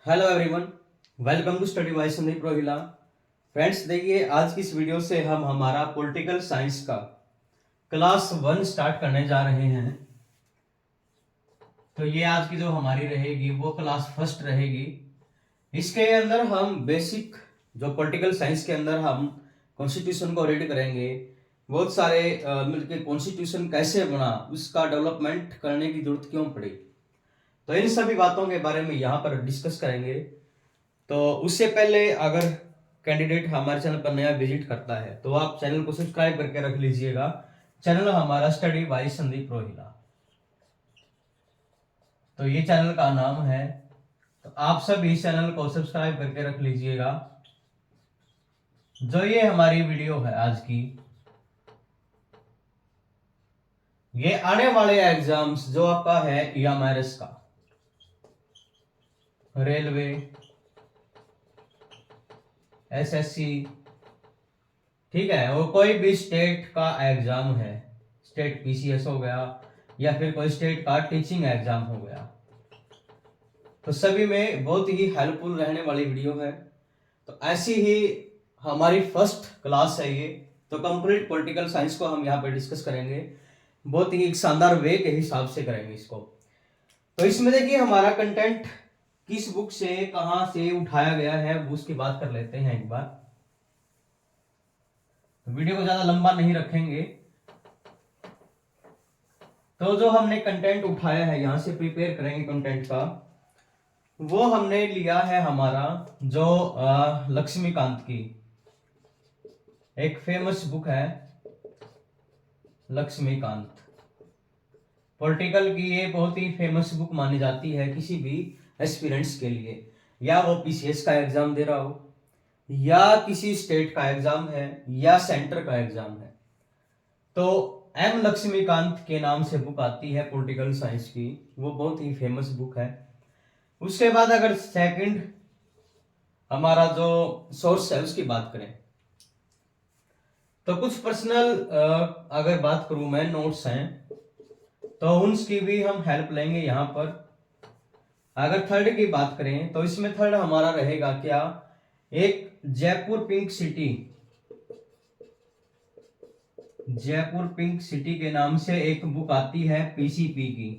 Hello everyone, welcome to study by Sandeep Rohila. Friends, देखिए आज की इस वीडियो से हम हमारा पॉलिटिकल साइंस का क्लास 1 स्टार्ट करने जा रहे हैं। तो ये आज की जो हमारी रहेगी वो क्लास फर्स्ट रहेगी। इसके अंदर हम बेसिक जो पॉलिटिकल साइंस के अंदर हम कॉन्स्टिट्यूशन को रीड करेंगे। बहुत सारे मिलके कॉन्स्टिट्यूशन कैसे बना, उसका डेवलपमेंट करने की जरूरत क्यों पड़ी, तो इन सभी बातों के बारे में यहाँ पर डिस्कस करेंगे। तो उससे पहले अगर कैंडिडेट हमारे चैनल पर नया विजिट करता है तो आप चैनल को सब्सक्राइब करके रख लीजिएगा। चैनल हमारा स्टडी बाय संदीप रोहिला, तो ये चैनल का नाम है। तो आप सब इस चैनल को सब्सक्राइब करके रख लीजिएगा। जो ये हमारी वीडियो है आज की, ये आने वाले एग्जाम्स जो आपका है ईएमआरएस का, रेलवे, एसएससी, ठीक है, वो कोई भी स्टेट का एग्जाम है, स्टेट पीसीएस हो गया या फिर कोई स्टेट का टीचिंग एग्जाम हो गया, तो सभी में बहुत ही हेल्पफुल रहने वाली वीडियो है। तो ऐसी ही हमारी फर्स्ट क्लास है ये। तो कंप्लीट पॉलिटिकल साइंस को हम यहाँ पे डिस्कस करेंगे, बहुत ही एक शानदार वे के हिसाब से करेंगे इसको। तो इसमें देखिए हमारा कंटेंट किस बुक से कहां से उठाया गया है उसकी बात कर लेते हैं एक बार। तो वीडियो को ज्यादा लंबा नहीं रखेंगे। तो जो हमने कंटेंट उठाया है, यहां से प्रिपेयर करेंगे कंटेंट का, वो हमने लिया है हमारा जो लक्ष्मीकांत की एक फेमस बुक है, लक्ष्मीकांत। पॉलिटिकल की ये बहुत ही फेमस बुक मानी जाती है किसी भी एस्पिरेंट्स के लिए, या वो पीसीएस का एग्जाम दे रहा हो, या किसी स्टेट का एग्जाम है, या सेंटर का एग्जाम है। तो एम लक्ष्मीकांत के नाम से बुक आती है पॉलिटिकल साइंस की, वो बहुत ही फेमस बुक है। उसके बाद अगर सेकंड हमारा जो सोर्स है उसकी बात करें, तो कुछ पर्सनल अगर बात करूं मैं, नोट्स हैं तो उनकी भी हम हेल्प लेंगे यहाँ पर। अगर थर्ड की बात करें तो इसमें थर्ड हमारा रहेगा क्या, एक Jaipur pink city, Jaipur pink city के नाम से एक बुक आती है पीसीपी की,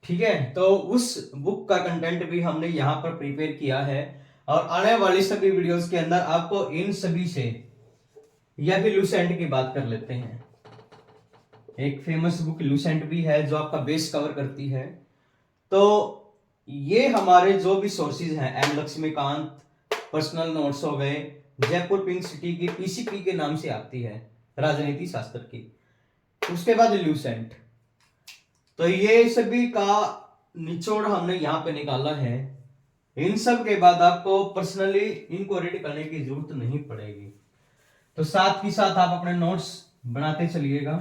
ठीक है। तो उस बुक का कंटेंट भी हमने यहां पर प्रिपेयर किया है, और आने वाली सभी वीडियोस के अंदर आपको इन सभी से, या फिर लूसेंट की बात कर लेते हैं, एक फेमस बुक लूसेंट भी है जो आपका बेस कवर करती है। तो ये हमारे जो भी सोर्सेज हैं, एम लक्ष्मीकांत, पर्सनल नोट्स हो गए, जयपुर पिंक सिटी की पीसीपी के नाम से आती है, राजनीति शास्त्र की, उसके बाद लूसेंट। तो ये सभी का निचोड़ हमने यहाँ पे निकाला है। इन सब के बाद आपको पर्सनली इनको रीड करने की जरूरत नहीं पड़ेगी। तो साथ ही साथ आप अपने नोट्स बनाते चलिएगा।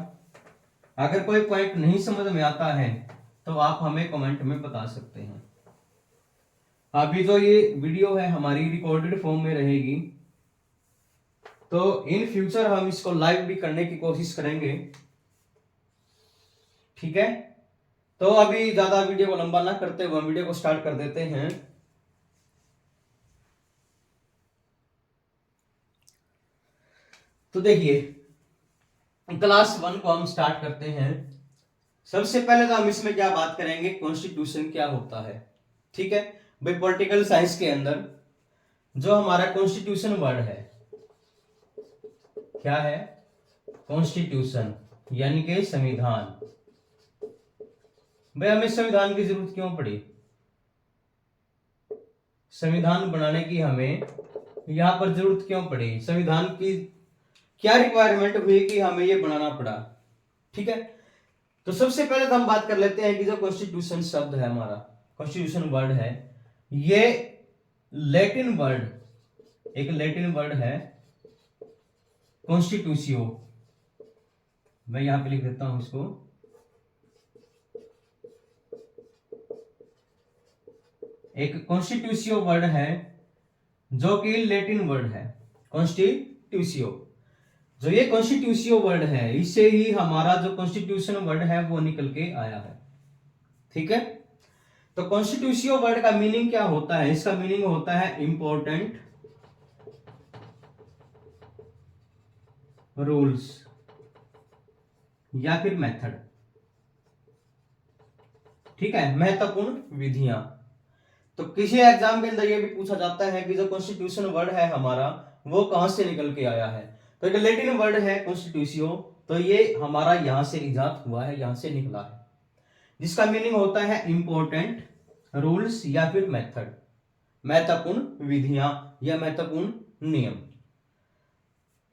अगर कोई पॉइंट नहीं समझ में आता है तो आप हमें कमेंट में बता सकते हैं। अभी जो ये वीडियो है हमारी रिकॉर्डेड फॉर्म में रहेगी, तो इन फ्यूचर हम इसको लाइव भी करने की कोशिश करेंगे, ठीक है। तो अभी ज्यादा वीडियो को लंबा ना करते हुए वीडियो को स्टार्ट कर देते हैं। तो देखिए क्लास 1 को हम स्टार्ट करते हैं। सबसे पहले तो हम इसमें क्या बात करेंगे, कॉन्स्टिट्यूशन क्या होता है, ठीक है भाई। पॉलिटिकल साइंस के अंदर जो हमारा कॉन्स्टिट्यूशन वर्ड है, क्या है, कॉन्स्टिट्यूशन यानी कि संविधान। भाई हमें संविधान की जरूरत क्यों पड़ी, संविधान बनाने की हमें यहां पर जरूरत क्यों पड़ी, संविधान की क्या रिक्वायरमेंट हुई कि हमें ये बनाना पड़ा, ठीक है। तो सबसे पहले तो हम बात कर लेते हैं कि जो कॉन्स्टिट्यूशन शब्द है, हमारा कॉन्स्टिट्यूशन वर्ड है, ये लैटिन वर्ड, एक लैटिन वर्ड है कॉन्स्टिट्यूशियो। मैं यहां पे लिख देता हूं इसको, एक कॉन्स्टिट्यूशियो वर्ड है जो कि लैटिन वर्ड है, कॉन्स्टिट्यूशियो। जो ये कॉन्स्टिट्यूशियो वर्ड है, इससे ही हमारा जो कॉन्स्टिट्यूशन वर्ड है वो निकल के आया है, ठीक है। तो कॉन्स्टिट्यूशियो वर्ड का मीनिंग क्या होता है? इसका मीनिंग होता है इंपॉर्टेंट रूल्स या फिर मेथड। ठीक है, महत्वपूर्ण विधियां। तो किसी एग्जाम के अंदर यह भी पूछा जाता है कि जो कॉन्स्टिट्यूशन वर्ड है हमारा वो कहां से निकल के आया है। तो एक लैटिन वर्ड है कॉन्स्टिट्यूशियो, तो ये हमारा यहां से इजाद हुआ है, यहां से निकला है, जिसका मीनिंग होता है इंपॉर्टेंट रूल्स या फिर मेथड, महत्वपूर्ण विधियां या महत्वपूर्ण नियम।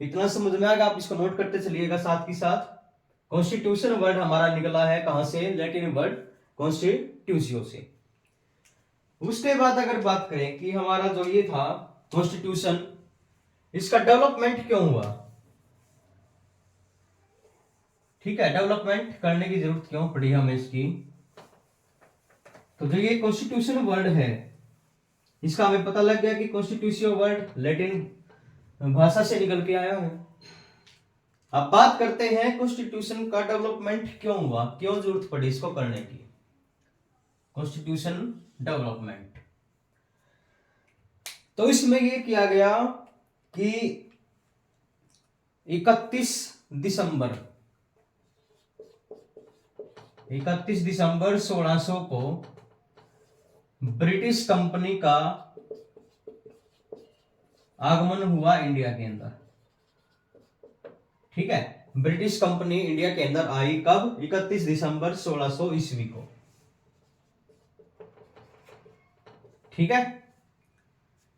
इतना समझ में आएगा, आप इसको नोट करते चलिएगा। साथ ही साथ कॉन्स्टिट्यूशन वर्ड हमारा निकला है कहां से? लैटिन वर्ड कॉन्स्टिट्यूशियो से। उसके बाद अगर बात करें कि हमारा जो ये था कॉन्स्टिट्यूशन, इसका डेवलपमेंट क्यों हुआ? ठीक है, डेवलपमेंट करने की जरूरत क्यों पड़ी हमें इसकी? तो जो ये कॉन्स्टिट्यूशन वर्ड है इसका हमें पता लग गया कि कॉन्स्टिट्यूशियो वर्ड लैटिन भाषा से निकल के आया है। अब बात करते हैं कॉन्स्टिट्यूशन का डेवलपमेंट क्यों हुआ, क्यों जरूरत पड़ी इसको करने की। कॉन्स्टिट्यूशन डेवलपमेंट, तो इसमें यह किया गया कि 31 दिसंबर 1600 को ब्रिटिश कंपनी का आगमन हुआ इंडिया के अंदर। ठीक है, ब्रिटिश कंपनी इंडिया के अंदर आई कब? 31 दिसंबर 1600 ईस्वी को। ठीक है,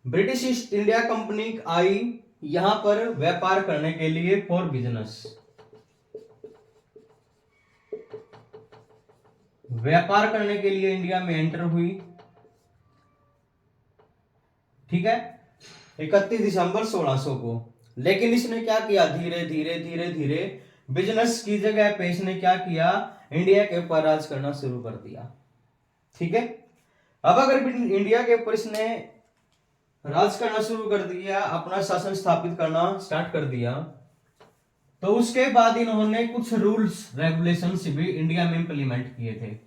ब्रिटिश ईस्ट इंडिया कंपनी आई यहां पर व्यापार करने के लिए, फॉर बिजनेस, व्यापार करने के लिए इंडिया में एंटर हुई। ठीक है, 31 दिसंबर 1600 को। लेकिन इसने क्या किया? धीरे धीरे धीरे धीरे बिजनेस की जगह पे इसने क्या किया? इंडिया के ऊपर राज करना शुरू कर दिया। ठीक है, अब अगर इंडिया के ऊपर इसने राज करना शुरू कर दिया, अपना शासन स्थापित करना स्टार्ट कर दिया, तो उसके बाद इन्होंने कुछ रूल्स रेगुलेशंस भी इंडिया में इंप्लीमेंट किए थे।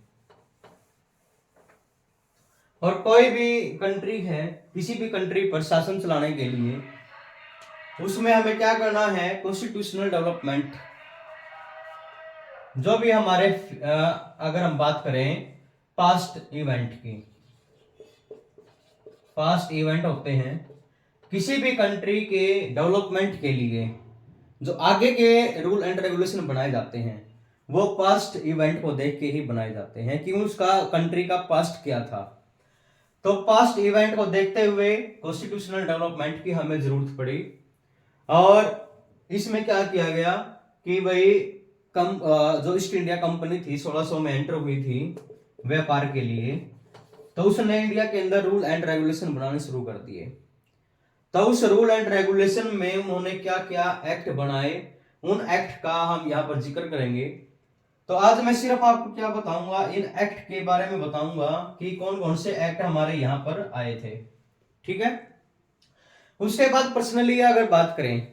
और कोई भी कंट्री है, किसी भी कंट्री पर शासन चलाने के लिए उसमें हमें क्या करना है? Constitutional development. जो भी हमारे अगर हम बात करें पास्ट इवेंट की, पास्ट इवेंट होते हैं किसी भी कंट्री के डेवलपमेंट के लिए, जो आगे के रूल एंड रेगुलेशन बनाए जाते हैं वो पास्ट इवेंट को देख के ही बनाए जाते हैं कि उसका कंट्री का पास्ट क्या था। तो पास्ट इवेंट को देखते हुए कॉन्स्टिट्यूशनल डेवलपमेंट की हमें जरूरत पड़ी। और इसमें क्या किया गया कि भाई जो ईस्ट इंडिया कंपनी थी 1600 में एंटर हुई थी व्यापार के लिए, तो उसने इंडिया के अंदर रूल एंड रेगुलेशन बनाने शुरू कर दिए। तो उस रूल एंड रेगुलेशन में उन्होंने क्या क्या एक्ट बनाए, उन एक्ट का हम यहाँ पर जिक्र करेंगे। तो आज मैं सिर्फ आपको क्या बताऊंगा? इन एक्ट के बारे में बताऊंगा कि कौन कौन से एक्ट हमारे यहाँ पर आए थे। ठीक है, उसके बाद पर्सनली अगर बात करें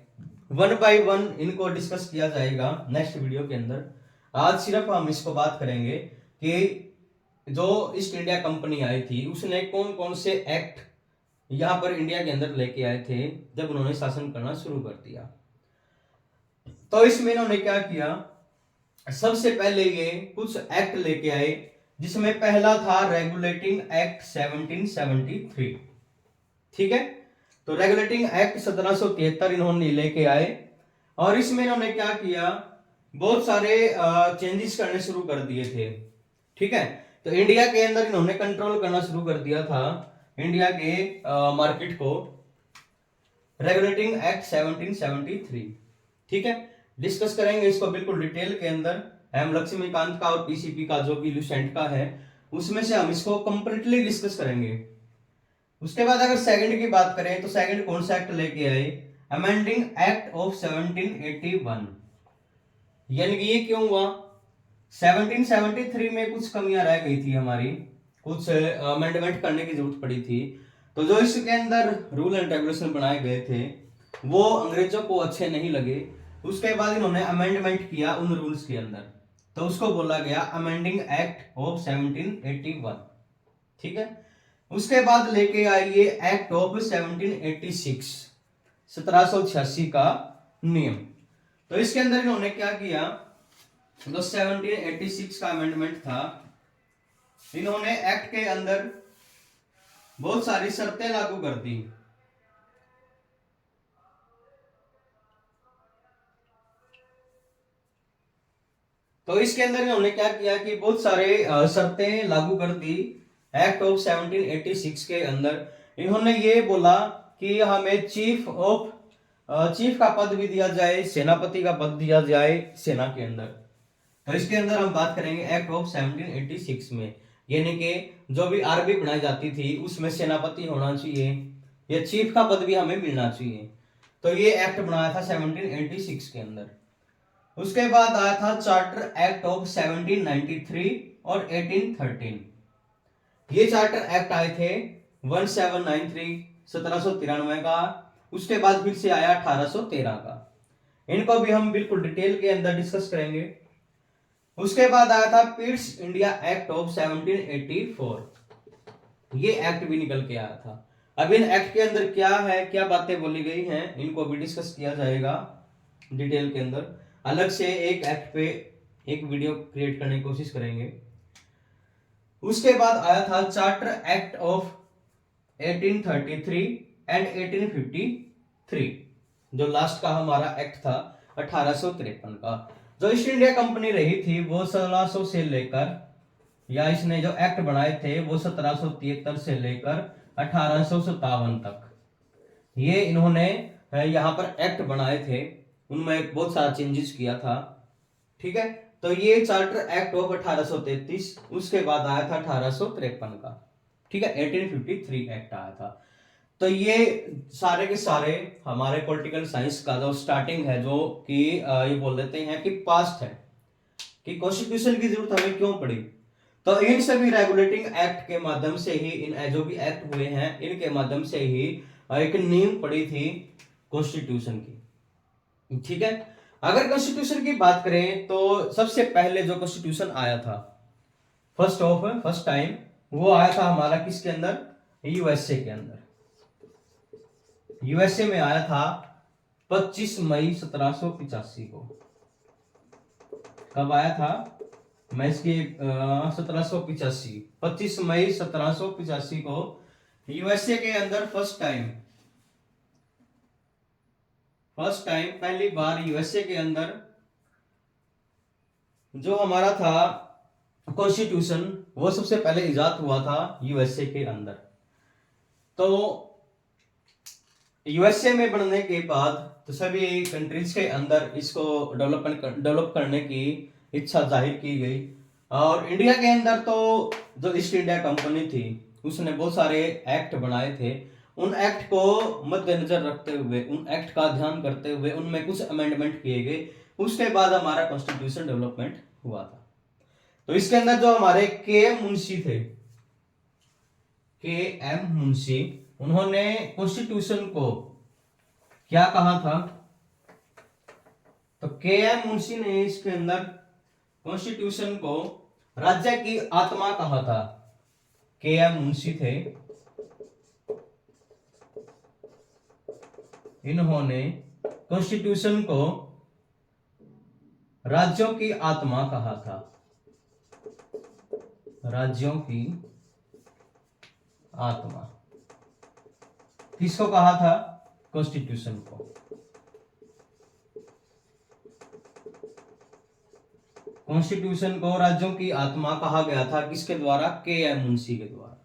वन बाय वन इनको डिस्कस किया जाएगा नेक्स्ट वीडियो के अंदर। आज सिर्फ हम इसको बात करेंगे कि जो ईस्ट इंडिया कंपनी आई थी उसने कौन कौन से एक्ट यहां पर इंडिया के अंदर लेके आए थे जब उन्होंने शासन करना शुरू कर दिया। तो इसमें इन्होंने क्या किया? सबसे पहले ये कुछ एक्ट लेके आए, जिसमें पहला था रेगुलेटिंग एक्ट 1773। ठीक है, तो रेगुलेटिंग एक्ट 1773 इन्होंने लेके आए और इसमें इन्होंने क्या किया? बहुत सारे चेंजेस करने शुरू कर दिए थे। ठीक है, तो इंडिया के अंदर इन्होंने कंट्रोल करना शुरू कर दिया था इंडिया के मार्केट को, रेगुलेटिंग एक्ट 1773। ठीक है, डिस्कस करेंगे इसको बिल्कुल डिटेल के अंदर। एम लक्ष्मीकांत का और पीसीपी का जो कि लुसेंट का है उसमें से हम इसको कंप्लीटली डिस्कस करेंगे। उसके बाद अगर सेकंड की बात करें तो सेकंड कौन सा एक्ट लेके आए? Amending act of 1781। यानी कि ये क्यों हुआ? 1773 में कुछ कमियां रह गई थी हमारी, कुछ अमेंडमेंट करने की जरूरत पड़ी थी। तो जो इसके अंदर रूल एंड रेगुलेशन बनाए गए थे वो अंग्रेजों को अच्छे नहीं लगे। उसके बाद इन्होंने अमेंडमेंट किया उन रूल्स के अंदर, तो उसको बोला गया अमेंडिंग एक्ट ऑफ 1781। ठीक है। उसके बाद लेके आई ये एक्ट ऑफ 1786, 1786 का नियम। तो इसके अंदर इन्होंने क्या किया, जो 1786 का अमेंडमेंट था, इन्होंने एक्ट के अंदर बहुत सारी शर्तें लागू कर दी। तो इसके अंदर इन्होंने क्या किया कि बहुत सारे शर्तें लागू कर दी एक्ट ऑफ 1786 के अंदर। इन्होंने ये बोला कि हमें चीफ का पद भी दिया जाए, सेनापति का पद दिया जाए सेना के अंदर। तो इसके अंदर हम बात करेंगे एक्ट ऑफ 1786 में, यानी कि जो भी आर्मी बनाई जाती थी उसमें सेनापति होना चाहिए या चीफ का पद भी हमें मिलना चाहिए। तो ये एक्ट बनाया था 1786 के अंदर। उसके बाद आया था चार्टर एक्ट ऑफ 1793 और 1813। ये चार्टर एक्ट आए थे 1793 1793 का। उसके बाद फिर से आया 1813 का। इनको भी हम बिल्कुल डिटेल के अंदर डिस्कस करेंगे। उसके बाद आया था पीट्स इंडिया एक्ट ऑफ 1784। ये एक्ट भी निकल के आया था। अब इन एक्ट के अंदर क्या है, क्या बातें बोली गई हैं, इनको भी डिस्कस किया जाएगा डिटेल के अंदर। अलग से एक एक्ट पे एक वीडियो क्रिएट करने की कोशिश करेंगे। उसके बाद आया था चार्टर एक्ट ऑफ 1833 एंड 1853, जो लास्ट का हमारा एक्ट था 1853 का। जो ईस्ट इंडिया कंपनी रही थी वो 1600 से लेकर, या इसने जो एक्ट बनाए थे वो 1773 से लेकर 1857 तक, ये इन्होंने यहाँ पर एक्ट बनाए थे, उनमें बहुत सारा चेंजेस किया था। ठीक है। तो ये चार्टर एक्ट ऑफ 1833, उसके बाद आया था 1853 का। ठीक है, 1853 एक्ट आया था। तो ये सारे के सारे हमारे पॉलिटिकल साइंस का जो स्टार्टिंग है, जो कि ये बोल देते हैं कि पास्ट है, कि कॉन्स्टिट्यूशन की जरूरत हमें क्यों पड़ी। तो इन सभी रेगुलेटिंग एक्ट के माध्यम से ही, इन जो भी एक्ट हुए हैं इनके माध्यम से ही एक नींव पड़ी थी कॉन्स्टिट्यूशन की। ठीक है। अगर कॉन्स्टिट्यूशन की बात करें तो सबसे पहले जो कॉन्स्टिट्यूशन आया था फर्स्ट टाइम, वो आया था हमारा किसके अंदर, यूएसए के अंदर। यूएसए में आया था 25 मई 1785 को। कब आया था, मैं इसकी 1785, 25 मई 1785 को यूएसए के अंदर फर्स्ट टाइम पहली बार यूएसए के अंदर जो हमारा था कॉन्स्टिट्यूशन, वो सबसे पहले इजाद हुआ था यूएसए के अंदर। तो यूएसए में बनने के बाद तो सभी कंट्रीज के अंदर इसको डेवलप करने की इच्छा जाहिर की गई। और इंडिया के अंदर तो जो ईस्ट इंडिया कंपनी थी उसने बहुत सारे एक्ट बनाए थे। उन एक्ट को मद्देनजर रखते हुए, उन एक्ट का ध्यान करते हुए उनमें कुछ अमेंडमेंट किए गए। उसके बाद हमारा कॉन्स्टिट्यूशन डेवलपमेंट हुआ था। तो इसके अंदर जो हमारे के एम मुंशी थे, के एम मुंशी, उन्होंने कॉन्स्टिट्यूशन को क्या कहा था, तो के एम मुंशी ने इसके अंदर कॉन्स्टिट्यूशन को राज्य की आत्मा कहा था। के एम मुंशी थे, इन्होंने कॉन्स्टिट्यूशन को राज्यों की आत्मा कहा था। राज्यों की आत्मा किसको कहा था, कॉन्स्टिट्यूशन को। कॉन्स्टिट्यूशन को राज्यों की आत्मा कहा गया था किसके द्वारा, के एम मुंशी के द्वारा।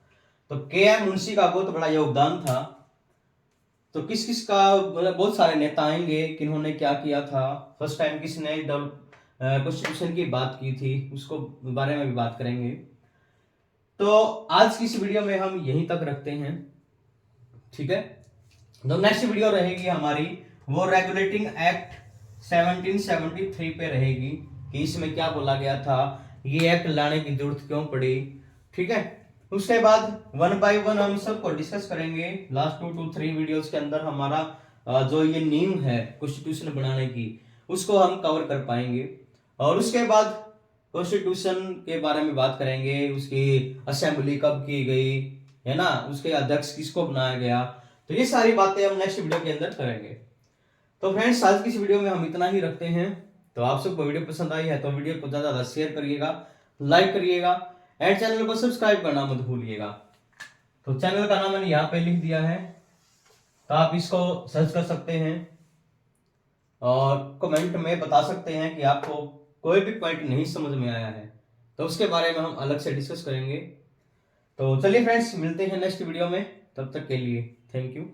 तो के एम मुंशी का बहुत बड़ा योगदान था। तो किस किस का, मतलब बहुत सारे नेता आएंगे किन्होंने क्या किया था, फर्स्ट टाइम किसने कॉन्स्टिट्यूशन की बात की थी, उसको बारे में भी बात करेंगे। तो आज की इस वीडियो में हम यहीं तक रखते हैं। ठीक है। तो नेक्स्ट वीडियो रहेगी हमारी, वो रेगुलेटिंग एक्ट 1773 पे रहेगी, कि इसमें क्या बोला गया था, ये एक्ट लाने की जरूरत क्यों पड़ी। ठीक है। उसके बाद 1 बाय 1 हम सबको डिस्कस करेंगे। लास्ट 2 to 3 वीडियोस के अंदर हमारा जो ये नींव है कॉन्स्टिट्यूशन बनाने की, उसको हम कवर कर पाएंगे। और उसके बाद कॉन्स्टिट्यूशन के बारे में बात करेंगे, उसकी असेंबली कब की गई है ना, उसके अध्यक्ष किसको बनाया गया। तो ये सारी बातें हम नेक्स्ट वीडियो के अंदर करेंगे। तो फ्रेंड्स आज की इस वीडियो में हम इतना ही रखते हैं। तो आप सबको वीडियो पसंद आई है तो वीडियो को ज्यादा शेयर करिएगा, लाइक करिएगा एंड चैनल को सब्सक्राइब करना मत भूलिएगा। तो चैनल का नाम मैंने यहाँ पे लिख दिया है, तो आप इसको सर्च कर सकते हैं और कमेंट में बता सकते हैं कि आपको कोई भी पॉइंट नहीं समझ में आया है, तो उसके बारे में हम अलग से डिस्कस करेंगे। तो चलिए फ्रेंड्स मिलते हैं नेक्स्ट वीडियो में, तब तक के लिए थैंक यू।